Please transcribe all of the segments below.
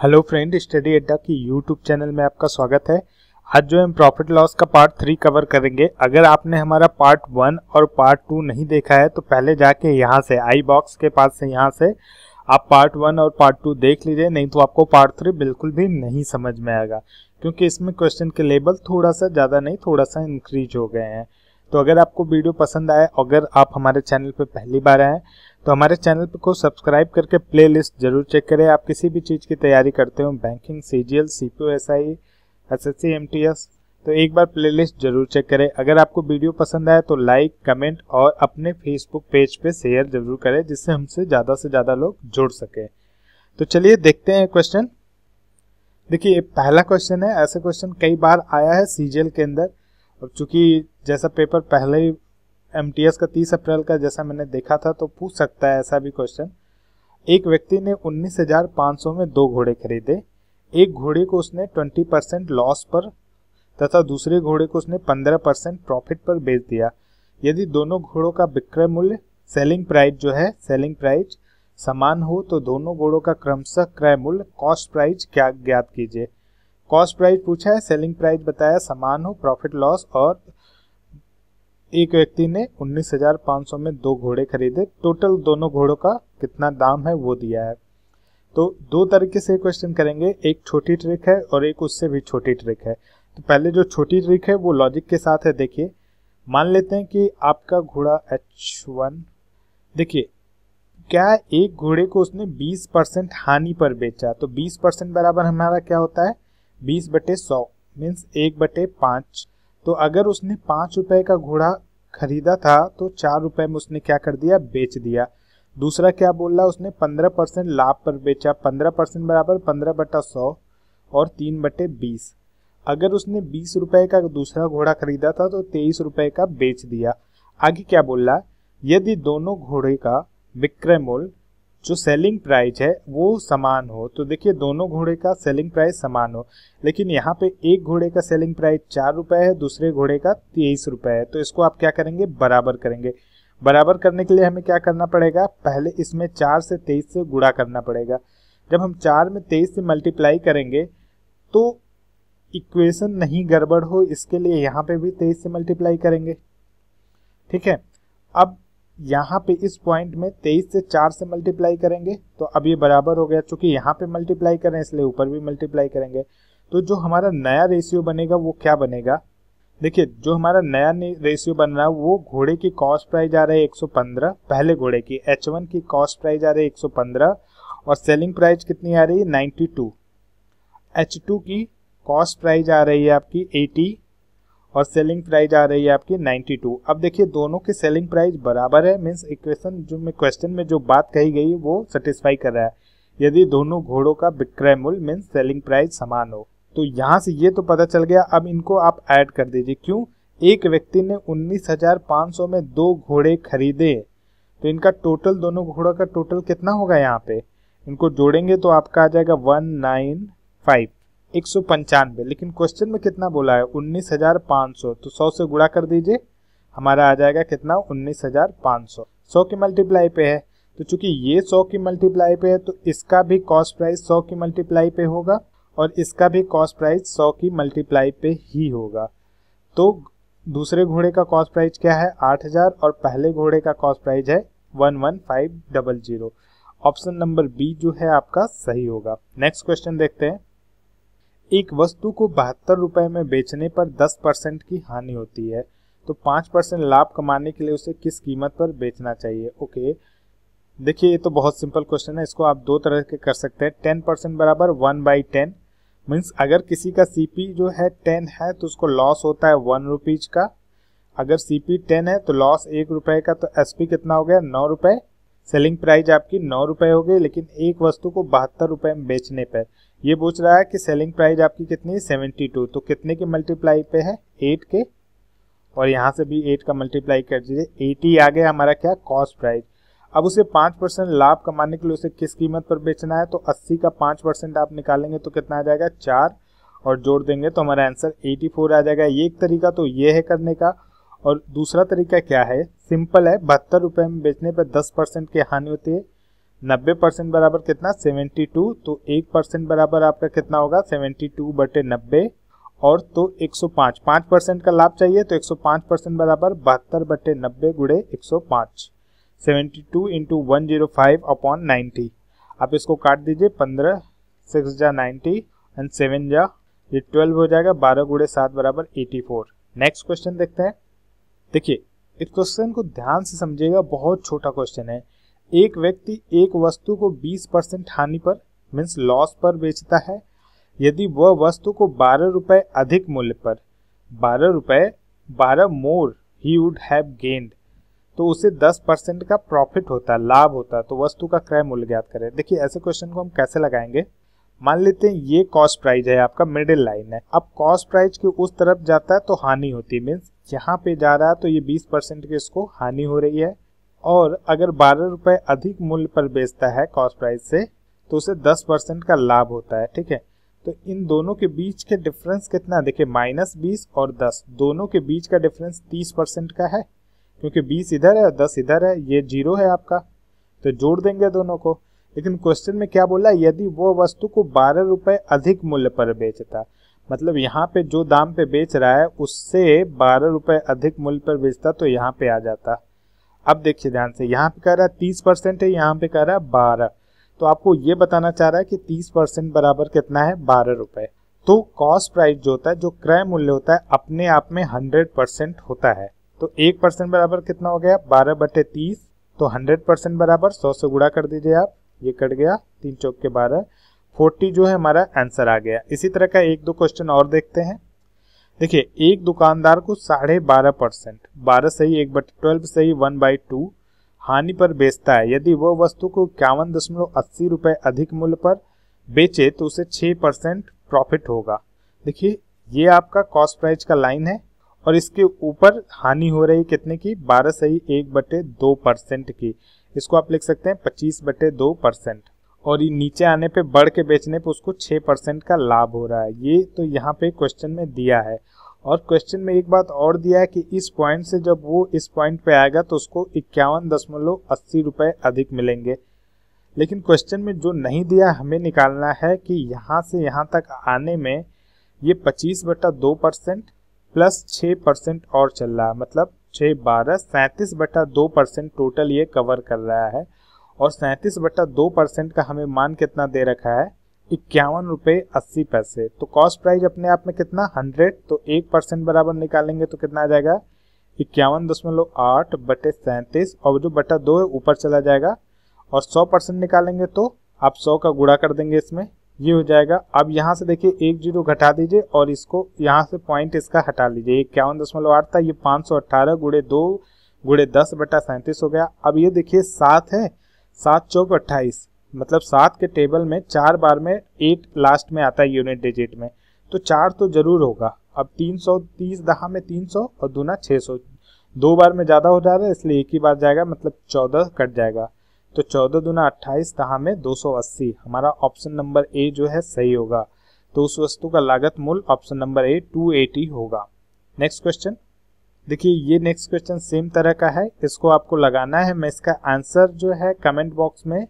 Hello friend, study अड्डा की YouTube channel में आपका स्वागत है। आज जो हम प्रॉफिट लॉस का पार्ट 3 कवर करेंगे। अगर आपने हमारा पार्ट 1 और पार्ट 2 नहीं देखा है तो पहले जाके यहाँ से आई बॉक्स के पास से यहाँ से आप पार्ट 1 और पार्ट 2 देख लीजिए, नहीं तो आपको पार्ट 3 बिल्कुल भी नहीं समझ में आएगा, क्योंकि इसमें क्वेश्चन के लेवल थोड़ा सा ज़्यादा नहीं थोड़ा सा इंक्रीज हो गए हैं। तो अगर आपको वीडियो पसंद आए, अगर आप हमारे चैनल पर पहली बार आए तो हमारे चैनल को सब्सक्राइब करके प्लेलिस्ट जरूर चेक करें। आप किसी भी चीज़ की तैयारी करते हो, banking, CGL, CPO, SI, SSC, MTS, तो एक बार प्लेलिस्ट जरूर चेक करें। अगर आपको वीडियो पसंद आए तो लाइक, कमेंट और अपने फेसबुक पेज पे शेयर जरूर करें, जिससे हमसे ज़्यादा लोग जुड़ सके। तो चलिए देखते हैं क्वेश्चन। देखिए पहला क्वेश्चन है, ऐसे क्वेश्चन कई बार आया है सीजीएल के अंदर, और चूंकि जैसा पेपर पहले ही एमटीएस का 30 अप्रैल का जैसा मैंने देखा था, तो पूछ सकता है ऐसा भी क्वेश्चन। एक व्यक्ति ने 19,500 में 2 घोड़े खरीदे। एक घोड़े को उसने 20% लॉस पर तथा दूसरे घोड़े को उसने 15% प्रॉफिट पर बेच दिया। यदि दोनों घोड़ों का विक्रय मूल्य सेलिंग प्राइस समान हो तो दोनों घोड़ों का क्रमशः क्रय मूल्य कॉस्ट प्राइस क्या ज्ञात कीजिए। कॉस्ट प्राइस पूछा है, सेलिंग प्राइस बताया समान हो, प्रॉफिट लॉस, और एक व्यक्ति ने 19,500 में 2 घोड़े खरीदे। टोटल दोनों घोड़ों का कितना दाम है वो दिया है। तो दो तरीके से क्वेश्चन करेंगे, एक छोटी ट्रिक है और एक उससे भी छोटी ट्रिक है। तो पहले जो छोटी ट्रिक है वो लॉजिक के साथ है। देखिए, मान लेते हैं कि आपका घोड़ा H1, देखिए क्या एक घोड़े को उसने 20% हानि पर बेचा, तो 20% बराबर हमारा क्या होता है 20/100 मीन्स 1/5। तो अगर उसने 5 रुपए का घोड़ा खरीदा था तो 4 रुपए में उसने क्या कर दिया, बेच दिया। दूसरा क्या बोल रहा, उसने 15% लाभ पर बेचा, 15% बराबर 15/100 और 3/20। अगर उसने 20 रुपए का दूसरा घोड़ा खरीदा था तो 23 रुपए का बेच दिया। आगे क्या बोल रहा, यदि दोनों घोड़े का विक्रय मूल्य जो सेलिंग प्राइस है वो समान हो, तो देखिए दोनों घोड़े का सेलिंग प्राइस समान हो, लेकिन यहाँ पे एक घोड़े का सेलिंग प्राइस 4 रुपए है, दूसरे घोड़े का 23 रुपए है। तो इसको आप क्या करेंगे, बराबर करेंगे। बराबर करने के लिए हमें क्या करना पड़ेगा, पहले इसमें 4 से 23 से गुणा करना पड़ेगा। जब हम 4 में 23 से मल्टीप्लाई करेंगे तो इक्वेशन नहीं गड़बड़ हो, इसके लिए यहाँ पे भी 23 से मल्टीप्लाई करेंगे। ठीक है, अब यहाँ पे इस पॉइंट में 23 से 4 से मल्टीप्लाई करेंगे तो अब ये बराबर हो गया। चूंकि यहाँ पे मल्टीप्लाई करें इसलिए ऊपर भी मल्टीप्लाई करेंगे। तो जो हमारा नया रेशियो बनेगा वो क्या बनेगा, देखिए जो हमारा नया रेशियो बन रहा है वो घोड़े की कॉस्ट प्राइस आ रही है 115, पहले घोड़े की H1 की कॉस्ट प्राइस आ रही है 115 और सेलिंग प्राइस कितनी आ रही है 92। H2 की कॉस्ट प्राइस आ रही है आपकी 80 और सेलिंग प्राइस आ रही है आपकी 92। अब देखिए दोनों की सेलिंग प्राइस बराबर है, मीन्स इक्वेशन जो में क्वेश्चन में जो बात कही गई वो सेटिस्फाई कर रहा है। यदि दोनों घोड़ों का विक्रय मूल्य मीन्स सेलिंग प्राइस समान हो, तो यहाँ से ये तो पता चल गया। अब इनको आप ऐड कर दीजिए। क्यों, एक व्यक्ति ने 19,500 में 2 घोड़े खरीदे, तो इनका टोटल दोनों घोड़ों का टोटल कितना होगा, यहाँ पे इनको जोड़ेंगे तो आपका आ जाएगा 195 195। लेकिन क्वेश्चन में कितना बोला है 19,500, तो 100 से गुणा कर दीजिए, हमारा आ जाएगा कितना 19,500। 100 की मल्टीप्लाई पे है, तो चूंकि ये 100 की मल्टीप्लाई पे है तो इसका भी कॉस्ट प्राइस 100 की मल्टीप्लाई पे होगा और इसका भी कॉस्ट प्राइस 100 की मल्टीप्लाई पे ही होगा। तो दूसरे घोड़े का कॉस्ट प्राइस क्या है 8,000 और पहले घोड़े का कॉस्ट प्राइस है 11500। ऑप्शन नंबर बी जो है आपका सही होगा। नेक्स्ट क्वेश्चन देखते हैं। एक वस्तु को 72 रुपए में बेचने पर 10% की हानि होती है, तो 5% लाभ कमाने के लिए उसे किस कीमत पर बेचना चाहिए। ओके, देखिए ये तो बहुत सिंपल क्वेश्चन है, इसको आप दो तरह के कर सकते हैं। 10% बराबर 1/10 मीन्स अगर किसी का सीपी जो है 10 है तो उसको लॉस होता है 1 रुपीज का। अगर सीपी 10 है तो लॉस 1 रुपए का, तो एसपी कितना हो गया 9 रुपए। सेलिंग प्राइस आपकी 9 रुपए हो गई, लेकिन एक वस्तु को 72 रुपए में बेचने पर ये पूछ रहा है कि सेलिंग प्राइस आपकी कितनी है 72, तो कितने के मल्टीप्लाई पे है 8 के, और यहाँ से भी 8 का मल्टीप्लाई कर दीजिए, 80 आ गया हमारा क्या कॉस्ट प्राइस। अब उसे 5% लाभ कमाने के लिए उसे किस कीमत पर बेचना है, तो 80 का 5% आप निकालेंगे तो कितना आ जाएगा 4 और जोड़ देंगे तो हमारा आंसर 84 आ जाएगा। ये एक तरीका तो ये है करने का, और दूसरा तरीका क्या है, सिंपल है, 72 रुपए में बेचने पर 10% की हानि होती है, 90% बराबर कितना 72, तो 1% बराबर आपका कितना होगा 72/90 और तो 105, 5% का लाभ चाहिए तो 105% बराबर 72/90 गुणे 105, 72 इंटू 105/90। आप इसको काट दीजिए, 15 6 जा 90 एंड 7 जा ये 12 हो जाएगा, 12 गुणे 7 बराबर 84। नेक्स्ट क्वेश्चन देखते हैं। देखिए इस क्वेश्चन को ध्यान से समझिएगा, बहुत छोटा क्वेश्चन है। एक व्यक्ति एक वस्तु को 20% हानि पर मीन्स लॉस पर बेचता है। यदि वह वस्तु को 12 रुपए अधिक मूल्य पर 12 मोर ही वुड हैव गेन्ड, तो उसे 10% का प्रॉफिट होता है, लाभ होता है। तो वस्तु का क्रय मूल्य ज्ञात करें। देखिए ऐसे क्वेश्चन को हम कैसे लगाएंगे, मान लेते हैं ये कॉस्ट प्राइस है, आपका मिडिल लाइन है। अब कॉस्ट प्राइस के उस तरफ जाता है तो हानि होती है, मीन्स यहाँ पे जा रहा है तो ये 20% की इसको हानि हो रही है। और अगर 12 रुपए अधिक मूल्य पर बेचता है कॉस्ट प्राइस से तो उसे 10% का लाभ होता है। ठीक है, तो इन दोनों के बीच के डिफरेंस कितना, देखिए -20 और 10, दोनों के बीच का डिफरेंस 30% का है, क्योंकि 20 इधर है और 10 इधर है, ये 0 है आपका, तो जोड़ देंगे दोनों को। लेकिन क्वेश्चन में क्या बोला, यदि वो वस्तु को 12 रुपए अधिक मूल्य पर बेचता, मतलब यहाँ पे जो दाम पे बेच रहा है उससे 12 रुपए अधिक मूल्य पर बेचता तो यहाँ पे आ जाता। अब देखिए ध्यान से, यहाँ पे कह रहा है 30% है, यहाँ पे कह रहा है 12, तो आपको ये बताना चाह रहा है कि 30% बराबर कितना है 12 रुपए। तो कॉस्ट प्राइस जो होता है, जो क्रय मूल्य होता है, अपने आप में 100% होता है। तो 1% बराबर कितना हो गया 12/30, तो 100% बराबर 100 से गुणा कर दीजिए आप, ये कट गया, 3 चौक के 12, 40 जो है हमारा आंसर आ गया। इसी तरह का एक दो क्वेश्चन और देखते हैं। देखिए एक दुकानदार को 12.5%, 12 सही 1/12 सही 1/2 हानि पर बेचता है। यदि वह वस्तु को 51.80 रुपए अधिक मूल्य पर बेचे तो उसे 6% प्रॉफिट होगा। देखिए ये आपका कॉस्ट प्राइस का लाइन है और इसके ऊपर हानि हो रही कितने की, 12 सही 1/2% की। इसको आप लिख सकते हैं 25/2%, और ये नीचे आने पे बढ़ के बेचने पे उसको 6% का लाभ हो रहा है। ये तो यहाँ पे क्वेश्चन में दिया है। और क्वेश्चन में एक बात और दिया है कि इस पॉइंट से जब वो इस पॉइंट पे आएगा तो उसको 51.80 रुपए अधिक मिलेंगे। लेकिन क्वेश्चन में जो नहीं दिया हमें निकालना है कि यहाँ से यहाँ तक आने में ये 25/2% प्लस 6% और चल रहा है, मतलब 6 12 37/2% टोटल ये कवर कर रहा है। और 37/2% का हमें मान कितना दे रखा है 51 रुपये 80 पैसे। तो कॉस्ट प्राइस अपने आप में कितना 100, तो 1% बराबर निकालेंगे तो कितना आ जाएगा 51.8/37, और जो बटा 2 है ऊपर चला जाएगा। और 100% निकालेंगे तो आप 100 का गुणा कर देंगे इसमें, ये हो जाएगा। अब यहाँ से देखिए 1 0 घटा दीजिए और इसको यहाँ से पॉइंट इसका हटा लीजिए, 51.8 था, ये 518 गुणे 2 गुणे 10/37 हो गया। अब ये देखिए 7 है, 7 चौक 28, मतलब 7 के टेबल में 4 बार में 8 लास्ट में आता है यूनिट डिजिट में, तो 4 तो जरूर होगा। अब 330 दहा में 300 और दूना 600, 2 बार में ज़्यादा हो जा रहा है इसलिए एक ही बार जाएगा, मतलब 14 कट जाएगा। तो 14 दूना 28 दहा में 280, हमारा ऑप्शन नंबर ए जो है सही होगा। तो उस वस्तु का लागत मूल्य ऑप्शन नंबर ए 280 होगा। नेक्स्ट क्वेश्चन देखिए, ये नेक्स्ट क्वेश्चन सेम तरह का है, इसको आपको लगाना है। मैं इसका आंसर जो है कमेंट बॉक्स में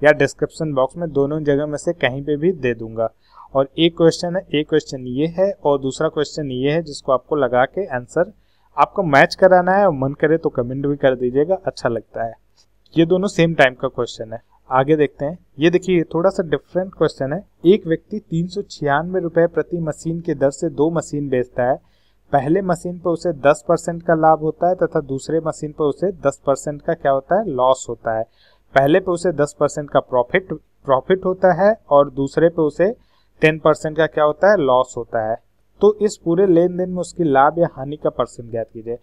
या डिस्क्रिप्शन बॉक्स में, दोनों जगह में से कहीं पे भी दे दूंगा। और एक क्वेश्चन है, एक क्वेश्चन ये है और दूसरा क्वेश्चन ये है, जिसको आपको लगा के आंसर आपको मैच कराना है। और मन करे तो कमेंट भी कर दीजिएगा, अच्छा लगता है। ये दोनों सेम टाइम का क्वेश्चन है। आगे देखते हैं। ये देखिए थोड़ा सा डिफरेंट क्वेश्चन है। एक व्यक्ति 396 रुपए प्रति मशीन की दर से 2 मशीन बेचता है। पहले मशीन पर उसे 10% का लाभ होता है तथा दूसरे मशीन पर उसे 10% का क्या होता है, लॉस होता है। पहले पे उसे 10% का प्रॉफिट होता है और दूसरे पे उसे 10% का क्या होता है, लॉस होता है। तो इस पूरे लेन देन में उसकी लाभ या हानि का परसेंट ज्ञात कीजिए।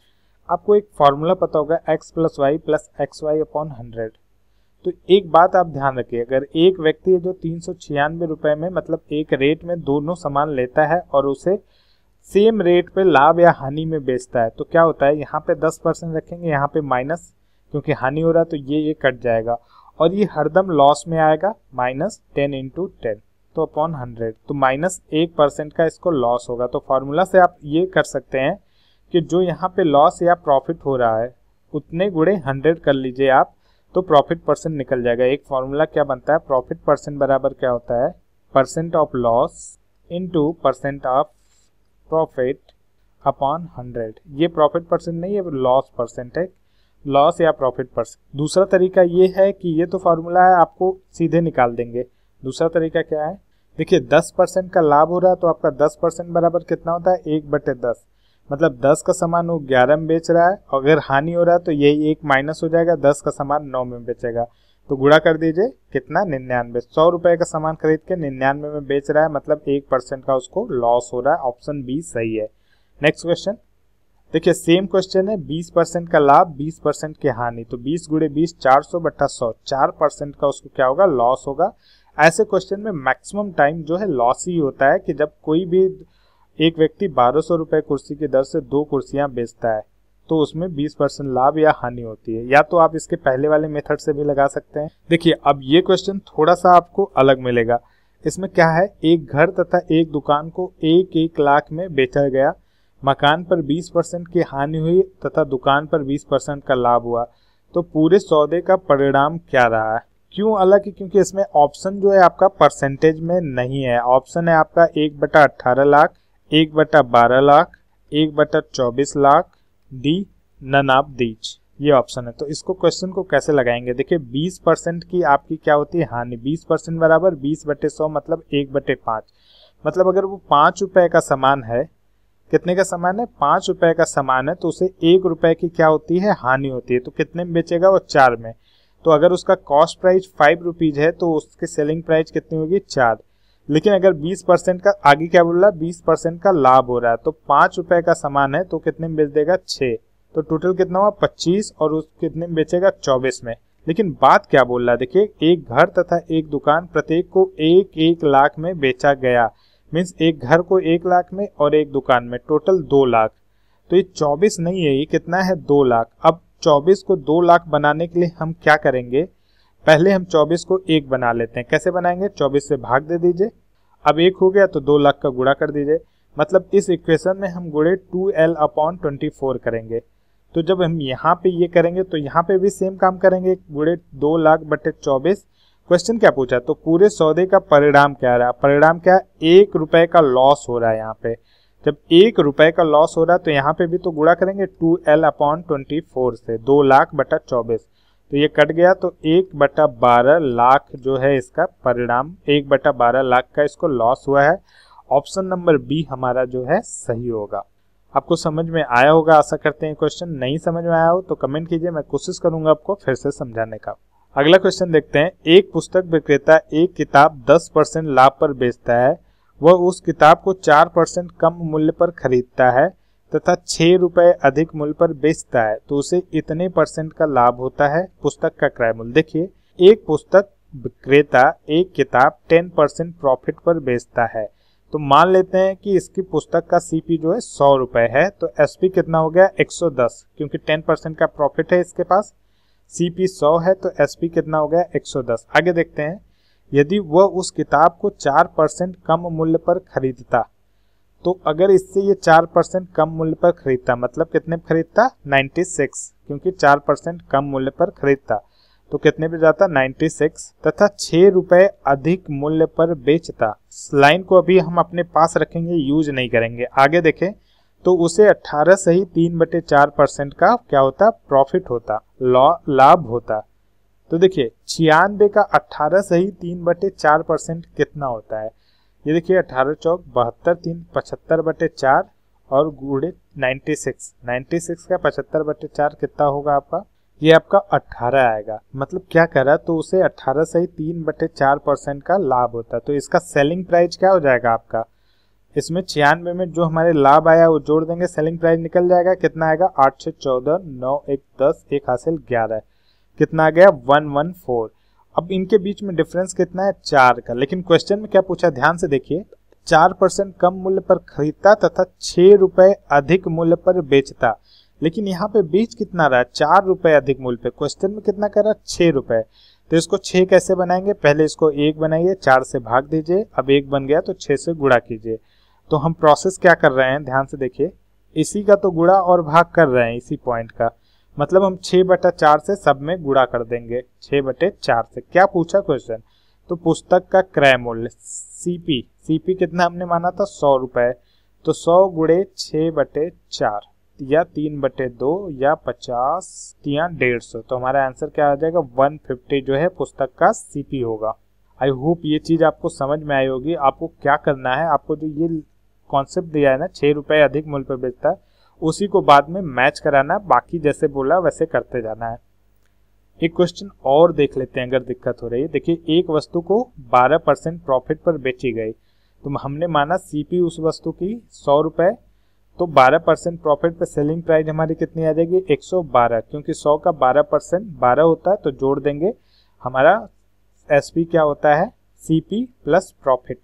आपको एक फॉर्मूला पता होगा x + y + xy/100। तो एक बात आप ध्यान रखिए, अगर एक व्यक्ति जो 396 रुपए में, मतलब एक रेट में दोनों सामान लेता है और उसे सेम रेट पे लाभ या हानि में बेचता है, तो क्या होता है, यहाँ पे 10% रखेंगे, यहाँ पे माइनस, क्योंकि हानि हो रहा है तो ये कट जाएगा और ये हरदम लॉस में आएगा। -10 × 10 तो अपॉन 100, तो -1% का इसको लॉस होगा। तो फॉर्मूला से आप ये कर सकते हैं कि जो यहाँ पे लॉस या प्रॉफिट हो रहा है उतने गुणे 100 कर लीजिए आप, तो प्रॉफिट परसेंट निकल जाएगा। एक फॉर्मूला क्या बनता है, प्रॉफिट परसेंट बराबर क्या होता है, percent of loss into percent of profit upon 100। ये प्रॉफिट परसेंट नहीं है, लॉस परसेंट है, लॉस या प्रॉफिट परसेंट। दूसरा तरीका ये है कि ये तो फॉर्मूला है, आपको सीधे निकाल देंगे। दूसरा तरीका क्या है, देखिए 10% का लाभ हो रहा है तो आपका 10% बराबर कितना होता है, 1/10। मतलब 10 का सामान वो 11 में बेच रहा है, अगर हानि हो रहा है तो यही 1 माइनस हो जाएगा, 10 का सामान 9 में बेचेगा, तो गुणा कर दीजिए कितना, 99। 100 रुपए का सामान खरीद के 99 में बेच रहा है, मतलब 1% का उसको लॉस हो रहा है। ऑप्शन बी सही है। नेक्स्ट क्वेश्चन देखिए, सेम क्वेश्चन है, 20% का लाभ 20% की हानि, तो 20 गुणे 20 400/100, 4% का उसको क्या होगा, लॉस होगा। ऐसे क्वेश्चन में मैक्सिमम टाइम जो है लॉस ही होता है कि जब कोई भी एक व्यक्ति 1200 रुपए कुर्सी की दर से 2 कुर्सियां बेचता है तो उसमें 20% लाभ या हानि होती है। या तो आप इसके पहले वाले मेथड से भी लगा सकते हैं। देखिए अब ये क्वेश्चन थोड़ा सा आपको अलग मिलेगा। इसमें क्या है, एक घर तथा एक दुकान को 1 लाख में बेचा गया, मकान पर 20% की हानि हुई तथा दुकान पर 20% का लाभ हुआ, तो पूरे सौदे का परिणाम क्या रहा है। क्यों अलग है, क्योंकि इसमें ऑप्शन जो है आपका परसेंटेज में नहीं है। ऑप्शन है आपका 1/18 lakh, 1/12 lakh, 1/24 lakh, D none of these, ये ऑप्शन है। तो इसको क्वेश्चन को कैसे लगाएंगे, देखिए 20% की आपकी क्या होती है, हानि। 20% बराबर 20/100 मतलब 1/5। मतलब अगर वो 5 रुपए का सामान है, कितने का सामान है, 5 रुपए का सामान है, तो उसे 1 रुपए की क्या होती है, हानि होती है। तो कितने में बेचेगा वो, 4 में। तो अगर उसका कॉस्ट प्राइस 5 रुपीज है तो उसकी सेलिंग प्राइस कितनी होगी, 4। लेकिन अगर 20% का, आगे क्या बोल रहा है, 20% का लाभ हो रहा है, तो 5 रुपए का सामान है तो कितने में बेच देगा, 6। तो टोटल कितना हुआ, 25, और उस कितने में बेचेगा, 24 में। लेकिन बात क्या बोल रहा है, देखिए एक घर तथा एक दुकान प्रत्येक को 1 लाख में बेचा गया, मीन्स एक घर को 1 लाख में और एक दुकान में, टोटल 2 लाख। तो ये 24 नहीं है, ये कितना है, 2 लाख। अब 24 को 2 लाख बनाने के लिए हम क्या करेंगे, पहले हम 24 को 1 बना लेते हैं। कैसे बनाएंगे, 24 से भाग दे दीजिए, अब 1 हो गया तो 2 लाख का गुणा कर दीजिए। मतलब इस इक्वेशन में हम गुणे 2L/24 करेंगे। तो जब हम यहाँ पे ये करेंगे तो यहाँ पे भी सेम काम करेंगे, गुणे 2 लाख/24। क्वेश्चन क्या पूछा, तो पूरे सौदे का परिणाम क्या रहा, परिणाम क्या, 1 रुपए का लॉस हो रहा है। यहाँ पे जब 1 रुपए का लॉस हो रहा है तो यहाँ पे भी तो गुणा करेंगे 2L/24 से, 2 लाख/24। तो ये कट गया, तो 1/12 लाख जो है इसका परिणाम, 1/12 लाख का इसको लॉस हुआ है। ऑप्शन नंबर बी हमारा जो है सही होगा। आपको समझ में आया होगा, आशा करते हैं। क्वेश्चन नहीं समझ में आया हो तो कमेंट कीजिए, मैं कोशिश करूंगा आपको फिर से समझाने का। अगला क्वेश्चन देखते हैं, एक पुस्तक विक्रेता एक किताब 10% लाभ पर बेचता है, वह उस किताब को 4% कम मूल्य पर खरीदता है तथा 6 रुपए अधिक मूल्य पर बेचता है, तो उसे इतने % का लाभ होता है। पुस्तक का क्रय मूल्य, देखिए एक पुस्तक विक्रेता एक किताब 10% प्रॉफिट पर बेचता है, तो मान लेते हैं कि इसकी पुस्तक का सीपी जो है 100 रुपए है, तो एसपी कितना हो गया, 110, क्योंकि 10% का प्रॉफिट है इसके पास। सीपी 100 है तो एसपी कितना हो गया, 110। आगे देखते हैं, यदि वह उस किताब को 4% कम मूल्य पर खरीदता, तो अगर इससे ये 4% कम मूल्य पर खरीदता, मतलब कितने पर खरीदता, 96, क्योंकि 4% कम मूल्य पर खरीदता, तो कितने पे जाता, 96, तथा 6 रुपए अधिक मूल्य पर बेचता। लाइन को अभी हम अपने पास रखेंगे, यूज नहीं करेंगे। आगे देखें तो उसे 18 सही 3/4% का क्या होता, प्रॉफिट होता, लाभ होता। तो देखिए 96 का 18 सही 3/4% कितना होता है, ये देखिए 18 चौक 72, 3 75/4 और गुणे 96 का 75/4 कितना होगा आपका, ये आपका 18 आएगा। मतलब क्या कर रहा है, तो उसे 18 सही 3/4% का लाभ होता है। तो इसका सेलिंग प्राइस क्या हो जाएगा आपका, इसमें 96 में जो हमारे लाभ आया वो जोड़ देंगे, सेलिंग प्राइस निकल जाएगा, कितना आएगा, 8 से 14, 9 1 10, 1 हासिल 11, कितना आ गया, 114। अब इनके बीच में डिफरेंस कितना है, 4 का। लेकिन क्वेश्चन में क्या पूछा, ध्यान से देखिए, 4% कम मूल्य पर खरीदता तथा 6 रुपए अधिक मूल्य पर बेचता। लेकिन यहाँ पे बेच कितना रहा है, 4 रुपए अधिक मूल्य पे। क्वेश्चन में कितना कर रहा है, 6 रुपए। तो इसको 6 कैसे बनाएंगे, पहले इसको 1 बनाइए, 4 से भाग दीजिए, अब 1 बन गया तो 6 से गुणा कीजिए। तो हम प्रोसेस क्या कर रहे हैं, ध्यान से देखिए, इसी का तो गुणा और भाग कर रहे हैं, इसी पॉइंट का। मतलब हम 6/4 से सब में गुणा कर देंगे 6/4 से। क्या पूछा क्वेश्चन, तो पुस्तक का क्रय मूल्य सीपी कितना हमने माना था 100 रुपए, तो 100 गुणे 6/4 या 3/2 या 50 या 150, तो हमारा आंसर क्या आ जाएगा 150 जो है पुस्तक का सीपी होगा। आई होप ये चीज आपको समझ में आई होगी। आपको क्या करना है, आपको जो ये कॉन्सेप्ट दिया है ना 6 रुपए अधिक मूल्य पर बेचता है, उसी को बाद में मैच कराना है, बाकी जैसे बोला वैसे करते जाना है। एक क्वेश्चन और देख लेते हैं अगर दिक्कत हो रही है। देखिए एक वस्तु को 12% प्रॉफिट पर बेची गई, तो हमने माना सीपी उस वस्तु की 100 रुपए, तो 12% प्रॉफिट पे सेलिंग प्राइस हमारी कितनी आ जाएगी 112, क्योंकि 100 का 12% 12 होता है, तो जोड़ देंगे हमारा एसपी क्या होता है सीपी प्लस प्रॉफिट,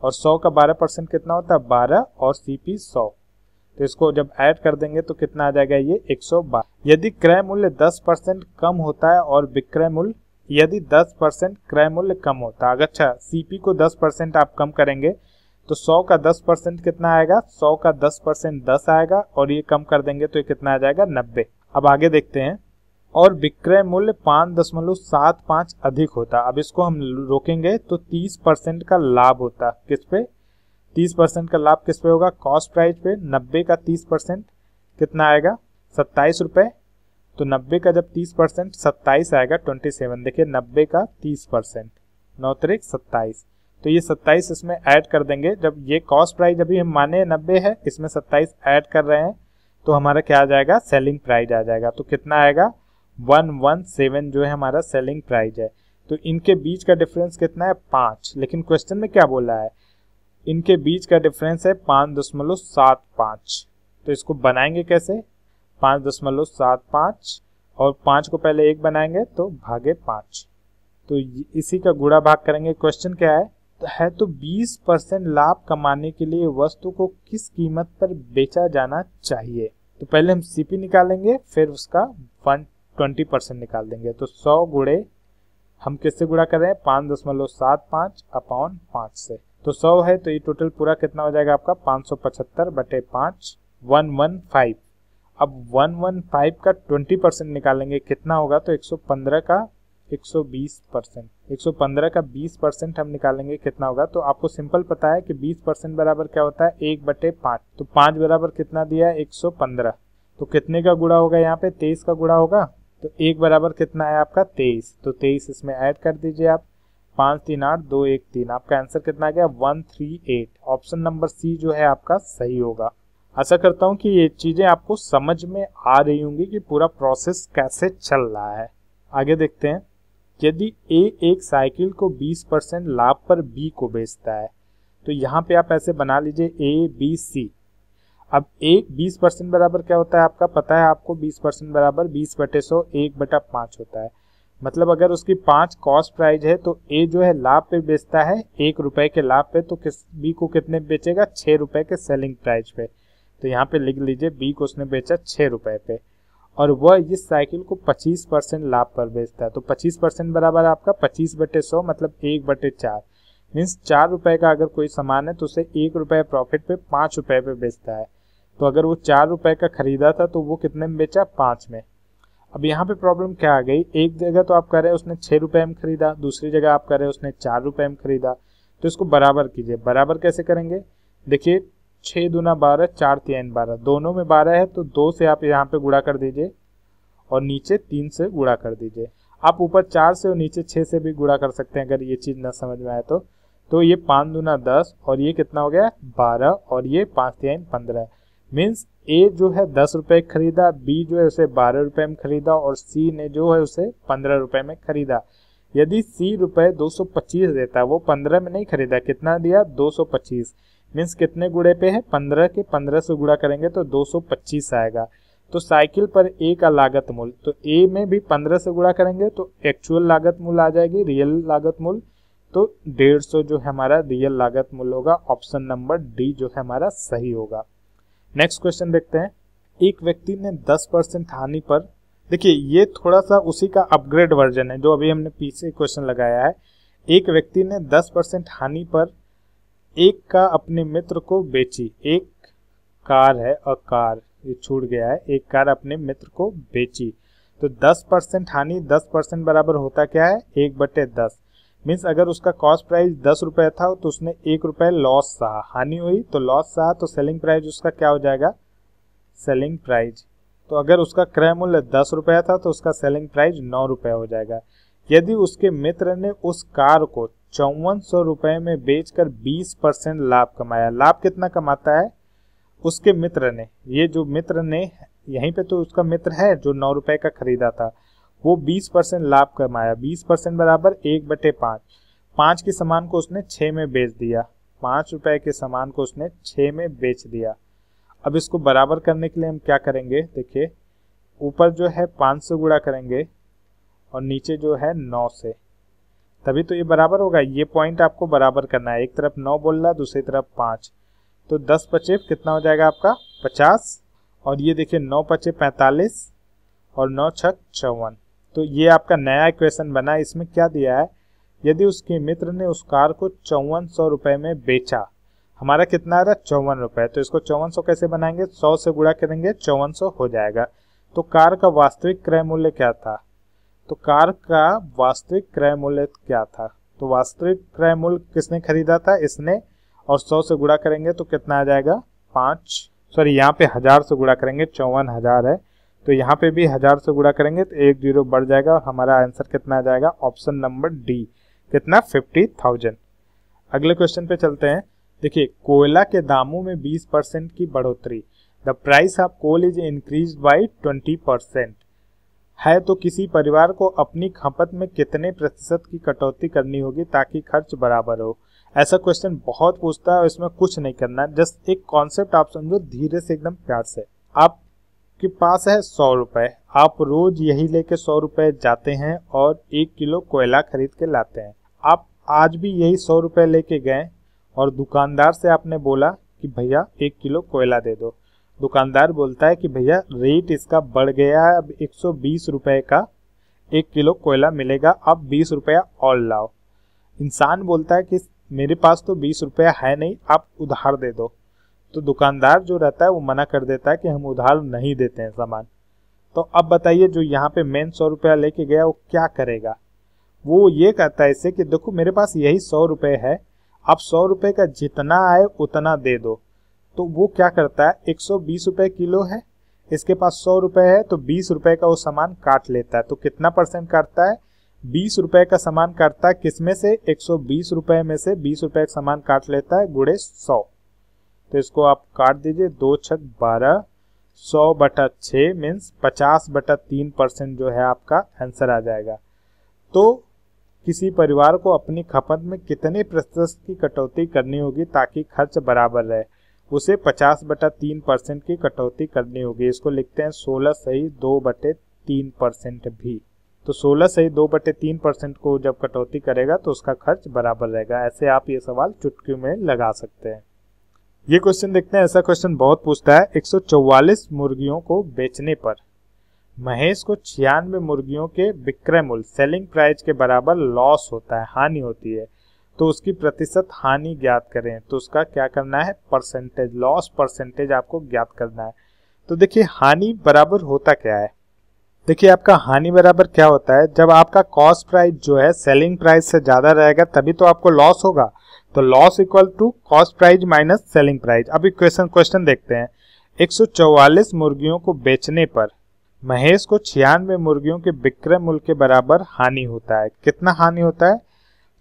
और 100 का 12% कितना होता है 12 और सीपी 100, तो इसको जब ऐड कर देंगे तो कितना आ जाएगा ये 112। यदि क्रय मूल्य 10% कम होता है और विक्रय मूल्य यदि 10% क्रय मूल्य कम होता है, अगर अच्छा सीपी को 10% आप कम करेंगे तो 100 का 10% कितना आएगा, 100 का 10% 10 आएगा, और ये कम कर देंगे तो ये कितना आ जाएगा 90। अब आगे देखते हैं, और विक्रय मूल्य 5.75 अधिक होता। अब इसको हम रोकेंगे तो 30% का लाभ होता। किस पे 30% का लाभ किस पे होगा, कॉस्ट प्राइस पे। 90 का 30% कितना आएगा 27 रुपए, तो 90 का जब 30% 27 आएगा 27। देखिए 90 का 30% 9 त्रिक 27, तो ये 27 इसमें ऐड कर देंगे। जब ये कॉस्ट प्राइस अभी हम माने 90 है, इसमें 27 ऐड कर रहे हैं, तो हमारा क्या आ जाएगा सेलिंग प्राइस आ जाएगा। तो कितना आएगा 117 जो है हमारा सेलिंग प्राइस है। तो इनके बीच का डिफरेंस कितना है 5, लेकिन क्वेश्चन में क्या बोला है इनके बीच का डिफरेंस है 5.75। तो इसको बनाएंगे कैसे 5.75, और 5 को पहले 1 बनाएंगे तो भागे 5, तो इसी का गुणा भाग करेंगे। क्वेश्चन क्या है तो 20% लाभ कमाने के लिए वस्तु को किस कीमत पर बेचा जाना चाहिए। तो पहले हम सीपी निकालेंगे, फिर उसका 20% निकाल देंगे। तो 100 गुणे हम किससे गुणा कर रहे हैं 5.75 अपॉन 5 से, तो 100 है, तो ये टोटल पूरा कितना हो जाएगा आपका 575/5 115। अब 115 का 20% निकालेंगे कितना होगा, तो 115 का 120%, 115 का 20% हम निकालेंगे कितना होगा। तो आपको सिंपल पता है कि 20% बराबर क्या होता है 1/5, तो 5 बराबर कितना दिया है 115, तो कितने का गुणा होगा यहाँ पे 23 का गुणा होगा। तो 1 बराबर कितना है आपका 23, तो 23 इसमें ऐड कर दीजिए आप, 5 3 8 2 1 3, आपका आंसर कितना आ गया 138। ऑप्शन नंबर सी जो है आपका सही होगा। आशा करता हूँ कि ये चीजें आपको समझ में आ रही होंगी कि पूरा प्रोसेस कैसे चल रहा है। आगे देखते हैं, यदि ए एक साइकिल को 20% लाभ पर बी को बेचता है, तो यहाँ पे आप ऐसे बना लीजिए ए बी सी। अब एक 20% बराबर क्या होता है आपका पता है आपको, 20% बराबर 20/100 1/5 होता है। मतलब अगर उसकी 5 कॉस्ट प्राइस है तो ए जो है लाभ पे बेचता है 1 रुपए के लाभ पे, तो किस बी को कितने बेचेगा 6 रुपए के सेलिंग प्राइस पे। तो यहाँ पे लिख लीजिए बी को उसने बेचा 6 रुपए पे, और वह इस साइकिल को 25% लाभ पर बेचता है। तो 25% बराबर आपका 25/100 मतलब 1/4, मीन्स 4 रुपए का अगर कोई सामान है तो उसे 1 रुपए प्रॉफिट पे 5 रुपए पे बेचता है। तो अगर वो 4 रुपए का खरीदा था तो वो कितने में बेचा 5 में। अब यहाँ पे प्रॉब्लम क्या आ गई, एक जगह तो आप कह रहे हैं उसने 6 रुपए में खरीदा, दूसरी जगह आप कह रहे हैं उसने 4 रुपए में खरीदा, तो इसको बराबर कीजिए। बराबर कैसे करेंगे, देखिए 6 दूना 12 4 3 12, दोनों में 12 है तो 2 से आप यहाँ पे गुणा कर दीजिए और नीचे 3 से गुणा कर दीजिए। आप ऊपर 4 से और नीचे 6 से भी गुणा कर सकते हैं अगर ये चीज ना समझ में आए तो ये 5 दूना 10 और ये कितना हो गया 12 और ये 5 3 15, मीन्स ए जो है 10 रुपए खरीदा, बी जो है उसे 12 रुपए में खरीदा और सी ने जो है उसे 15 रुपए में खरीदा। यदि सी रुपए 225 देता, वो 15 में नहीं खरीदा, कितना दिया 225, मीन्स कितने गुणे पे है 15 के 15 से गुणा करेंगे तो 225 आएगा। तो साइकिल पर ए का लागत मूल्य, तो ए में भी 15 से गुणा करेंगे तो एक्चुअल लागत मूल्य आ जाएगी, रियल लागत मूल्य, तो 150 जो है हमारा रियल लागत मूल्य होगा। ऑप्शन नंबर डी जो है हमारा सही होगा। नेक्स्ट क्वेश्चन देखते हैं, एक व्यक्ति ने 10% हानि पर, देखिए ये थोड़ा सा उसी का अपग्रेड वर्जन है जो अभी हमने पीछे क्वेश्चन लगाया है। एक व्यक्ति ने 10% हानि पर एक का अपने मित्र को बेची, एक कार है, अ कार ये छूट गया है, एक कार अपने मित्र को बेची। तो 10% हानि, 10% बराबर होता क्या है, 1/10। मीन्स अगर उसका कॉस्ट प्राइस 10 रुपये था तो उसने 1 रुपये लॉस सहा, हानि हुई तो लॉस सहा, तो सेलिंग प्राइस उसका क्या हो जाएगा, सेलिंग प्राइस। तो अगर उसका क्रय मूल्य 10 रुपया था तो उसका सेलिंग प्राइस 9 रुपये हो जाएगा। यदि उसके मित्र ने उस कार को 5400 रुपये में बेचकर 20% लाभ कमाया, लाभ कितना कमाता है उसके मित्र ने, ये जो मित्र ने यहीं पे तो उसका मित्र है जो 9 रुपये का खरीदा था, वो 20% लाभ कमाया। 20% बराबर 1/5। 5 के सामान को उसने 6 में बेच दिया, 5 रुपये के सामान को उसने 6 में बेच दिया। अब इसको बराबर करने के लिए हम क्या करेंगे, देखिए ऊपर जो है 5 से गुणा करेंगे और नीचे जो है 9 से, तभी तो ये बराबर होगा। ये पॉइंट आपको बराबर करना है, एक तरफ 9 बोल रहा, दूसरी तरफ 5, तो 10 पचे कितना हो जाएगा आपका 50, और ये देखिए 9 पचे 45 और 9 छक 54। तो ये आपका नया इक्वेशन बना। इसमें क्या दिया है, यदि उसके मित्र ने उस कार को 5400 रुपये में बेचा, हमारा कितना आ रहा है 54 रुपये, तो इसको 5400 कैसे बनाएंगे, 100 से गुणा करेंगे 5400 हो जाएगा। तो कार का वास्तविक क्रय मूल्य क्या था, तो कार का वास्तविक क्रय मूल्य क्या था, तो वास्तविक क्रय मूल्य किसने खरीदा था, इसने, और 100 से गुणा करेंगे तो कितना आ जाएगा 5, सॉरी यहाँ पे 1000 से गुणा करेंगे, 54,000 है, तो यहाँ पे भी 1000 से गुणा करेंगे तो 1 जीरो बढ़ जाएगा। हमारा आंसर कितना आ जाएगा, ऑप्शन नंबर डी, कितना 50,000। अगले क्वेश्चन पे चलते हैं। देखिए कोयला के दामों में 20% की बढ़ोतरी, the price of coal is increase by 20% है, तो किसी परिवार को अपनी खपत में कितने प्रतिशत की कटौती करनी होगी ताकि खर्च बराबर हो। ऐसा क्वेश्चन बहुत पूछता है और इसमें कुछ नहीं करना, जस्ट एक कॉन्सेप्ट आप समझो धीरे से एकदम प्यार से। आपके पास है 100 रुपए, आप रोज यही लेके 100 रुपए जाते हैं और 1 किलो कोयला खरीद के लाते हैं। आप आज भी यही 100 रुपए लेके गए और दुकानदार से आपने बोला कि भैया 1 किलो कोयला दे दो। दुकानदार बोलता है कि भैया रेट इसका बढ़ गया है, अब 120 रुपए का 1 किलो कोयला मिलेगा, अब 20 रुपया और लाओ। इंसान बोलता है कि मेरे पास तो 20 रुपया है नहीं, आप उधार दे दो। तो दुकानदार जो रहता है वो मना कर देता है कि हम उधार नहीं देते हैं सामान। तो अब बताइए जो यहाँ पे मेन 100 रुपया लेके गया वो क्या करेगा, वो ये कहता है इससे कि देखो मेरे पास यही 100 रुपये है, आप 100 रुपये का जितना आए उतना दे दो। तो वो क्या करता है, 120 रुपये किलो है, इसके पास 100 रुपये है, तो 20 रुपये का वो सामान काट लेता है। तो कितना परसेंट काटता है, 20 रुपये का सामान काटता है, किसमें से 120 रुपये में से 20 रुपये का सामान काट लेता है गुणे 100। तो इसको आप काट दीजिए, 2 छक 12, 100/6 मीन्स 50/3% जो है आपका आंसर आ जाएगा। तो किसी परिवार को अपनी खपत में कितने प्रतिशत की कटौती करनी होगी ताकि खर्च बराबर रहे, उसे 50/3% की कटौती करनी होगी। इसको लिखते हैं 16 सही 2/3% भी। तो 16 सही 2/3% को जब कटौती करेगा तो उसका खर्च बराबर रहेगा। ऐसे आप ये सवाल चुटकी में लगा सकते हैं। ये क्वेश्चन देखते हैं, ऐसा क्वेश्चन बहुत पूछता है। 144 मुर्गियों को बेचने पर महेश को 96 मुर्गियों के विक्रय मूल्य सेलिंग प्राइस के बराबर लॉस होता है, हानि होती है, तो उसकी प्रतिशत हानि ज्ञात करें। तो उसका क्या करना है, परसेंटेज, लॉस परसेंटेज आपको ज्ञात करना है। तो देखिए हानि बराबर होता क्या है, देखिए आपका हानि बराबर क्या होता है, जब आपका कॉस्ट प्राइस जो है सेलिंग प्राइस से ज्यादा रहेगा तभी तो आपको लॉस होगा। तो loss equal to cost price minus selling price. अभी क्वेश्चन देखते हैं। 144 मुर्गियों को बेचने पर महेश को 96 मुर्गियों के विक्रय मूल्य के बराबर हानि होता है। कितना हानि होता है,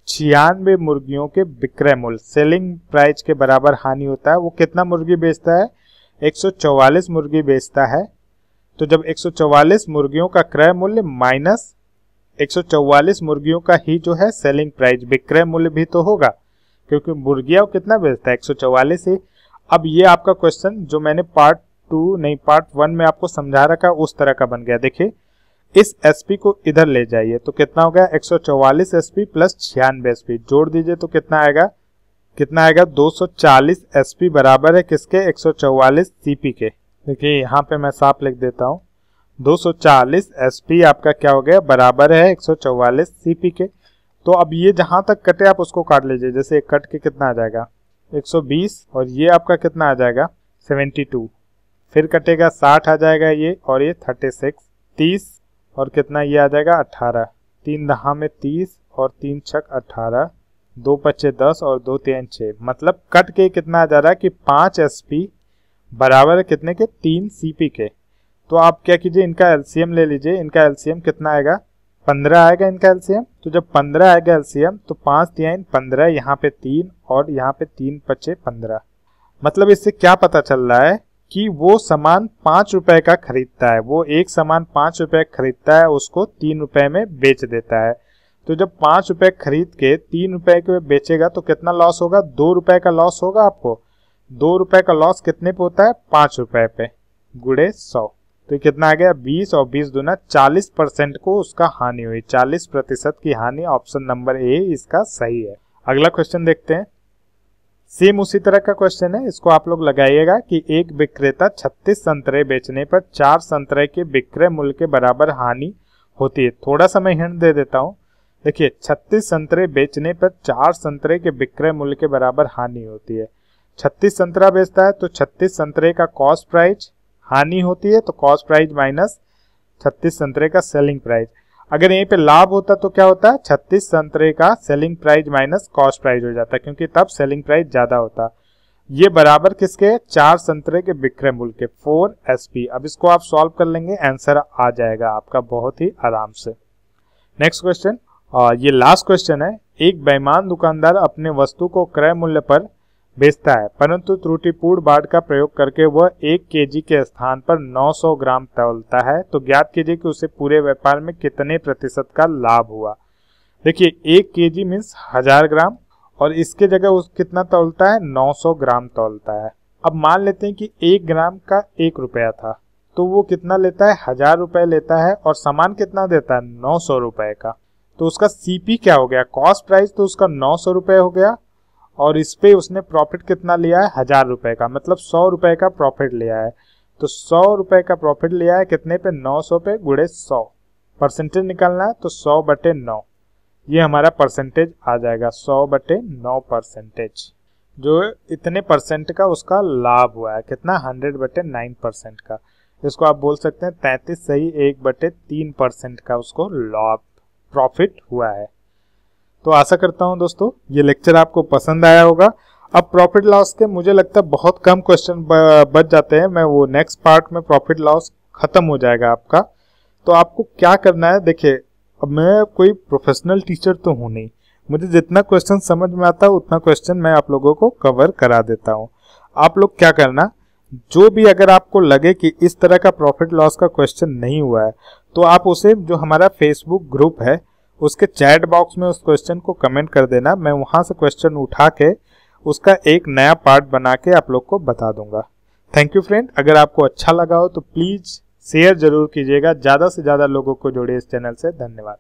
96 मुर्गियों के विक्रय मूल्य सेलिंग प्राइस के बराबर हानि होता है। वो कितना मुर्गी बेचता है, 144 मुर्गी बेचता है। तो जब 144 मुर्गियों का क्रय मूल्य माइनस 144 मुर्गियों का ही जो है सेलिंग प्राइस, विक्रय मूल्य भी तो होगा क्योंकि मुर्गियां कितना बेचता है 144 ही। अब ये आपका क्वेश्चन जो मैंने पार्ट 1 में आपको समझा रखा उस तरह का बन गया। देखिए इस एसपी को इधर ले जाइए तो कितना हो गया, 144 एसपी प्लस 96 एसपी जोड़ दीजिए तो कितना आएगा 240 एसपी बराबर है किसके, 144 सीपी के। देखिए यहाँ पे मैं साफ लिख देता हूँ, 240 एसपी आपका क्या हो गया, बराबर है 144 सीपी के। तो अब ये जहां तक कटे आप उसको काट लीजिए, जैसे कट के कितना आ जाएगा 120 और ये आपका कितना आ जाएगा 72। फिर कटेगा 60 आ जाएगा ये, और ये 36, 30 और कितना ये आ जाएगा 18, 3 दहा में 30 और 3 छक 18, 2 पच्चे 10 और 2 3 6, मतलब कट के कितना आ जा रहा है कि 5 SP बराबर है कितने के 3 CP के। तो आप क्या कीजिए, इनका LCM ले लीजिए। इनका LCM कितना आएगा 15 आएगा इनका LCM। तो जब 15 आएगा LCM तो 5 3 15, यहाँ पे 3 और यहाँ पे 3 पच्चे 15। मतलब इससे क्या पता चल रहा है कि वो सामान 5 रुपए का खरीदता है, वो एक सामान 5 रुपए खरीदता है, उसको 3 रुपए में बेच देता है। तो जब 5 रुपए खरीद के 3 रुपए के बेचेगा तो कितना लॉस होगा, 2 रुपए का लॉस होगा आपको। 2 रुपए का लॉस कितने पे होता है, 5 रुपए पे, गुणे 100। तो कितना आ गया 20 और 20 दूना 40% को उसका हानि हुई, 40% की हानि। ऑप्शन नंबर ए इसका सही है। अगला क्वेश्चन देखते हैं। सेम उसी तरह का क्वेश्चन है, इसको आप लोग लगाइएगा कि एक विक्रेता 36 संतरे बेचने पर 4 संतरे के विक्रय मूल्य के बराबर हानि होती है। थोड़ा सा मैं हिंट दे देता हूँ। देखिए 36 संतरे बेचने पर 4 संतरे के विक्रय मूल्य के बराबर हानि होती है। 36 संतरा बेचता है तो 36 संतरे का कॉस्ट प्राइस हानि होती है, तो कॉस्ट प्राइस माइनस 36 संतरे का सेलिंग प्राइस। अगर यहीं पे लाभ होता तो क्या होता है, 36 संतरे का selling price minus cost price हो जाता, क्योंकि तब सेलिंग प्राइस ज्यादा होता। ये बराबर किसके, 4 संतरे के विक्रय मूल्य के, 4 SP। अब इसको आप सॉल्व कर लेंगे, आंसर आ जाएगा आपका बहुत ही आराम से। नेक्स्ट क्वेश्चन, ये लास्ट क्वेश्चन है। एक बेईमान दुकानदार अपने वस्तु को क्रय मूल्य पर बेचता है, परंतु त्रुटिपूर्ण बाट का प्रयोग करके वह 1 kg के स्थान पर 900 ग्राम तौलता है, तो ज्ञात कीजिए कि उसे पूरे व्यापार में कितने प्रतिशत का लाभ हुआ। देखिए 1 kg मीन्स 1000 ग्राम, और इसके जगह उस कितना तौलता है, 900 ग्राम तौलता है। अब मान लेते हैं कि 1 ग्राम का 1 रुपया था, तो वो कितना लेता है, 1000 रुपए लेता है, और सामान कितना देता है, 900 रुपए का। तो उसका CP क्या हो गया, कॉस्ट प्राइस तो उसका 900 रुपए हो गया, और इस पे उसने प्रॉफिट कितना लिया है, 1000 रुपए का, मतलब 100 रुपए का प्रॉफिट लिया है। तो 100 रुपए का प्रॉफिट लिया है कितने पे, 900 पे, गुणे 100। परसेंटेज निकालना है तो 100/9, ये हमारा परसेंटेज आ जाएगा 100/9 परसेंटेज, जो इतने परसेंट का उसका लाभ हुआ है। कितना, 100/9% का। इसको आप बोल सकते हैं 33 सही 1/3% का उसको लाभ प्रॉफिट हुआ है। तो आशा करता हूं दोस्तों ये लेक्चर आपको पसंद आया होगा। अब प्रॉफिट लॉस के मुझे लगता है बहुत कम क्वेश्चन बच जाते हैं, मैं वो नेक्स्ट पार्ट में प्रॉफिट लॉस खत्म हो जाएगा आपका। तो आपको क्या करना है, देखिए अब मैं कोई प्रोफेशनल टीचर तो हूँ नहीं, मुझे जितना क्वेश्चन समझ में आता है उतना क्वेश्चन मैं आप लोगों को कवर करा देता हूँ। आप लोग क्या करना, जो भी अगर आपको लगे कि इस तरह का प्रॉफिट लॉस का क्वेश्चन नहीं हुआ है, तो आप उसे, जो हमारा फेसबुक ग्रुप है उसके चैट बॉक्स में उस क्वेश्चन को कमेंट कर देना, मैं वहां से क्वेश्चन उठा के उसका एक नया पार्ट बना के आप लोग को बता दूंगा। थैंक यू फ्रेंड, अगर आपको अच्छा लगा हो तो प्लीज शेयर जरूर कीजिएगा, ज्यादा से ज्यादा लोगों को जोड़िए इस चैनल से। धन्यवाद।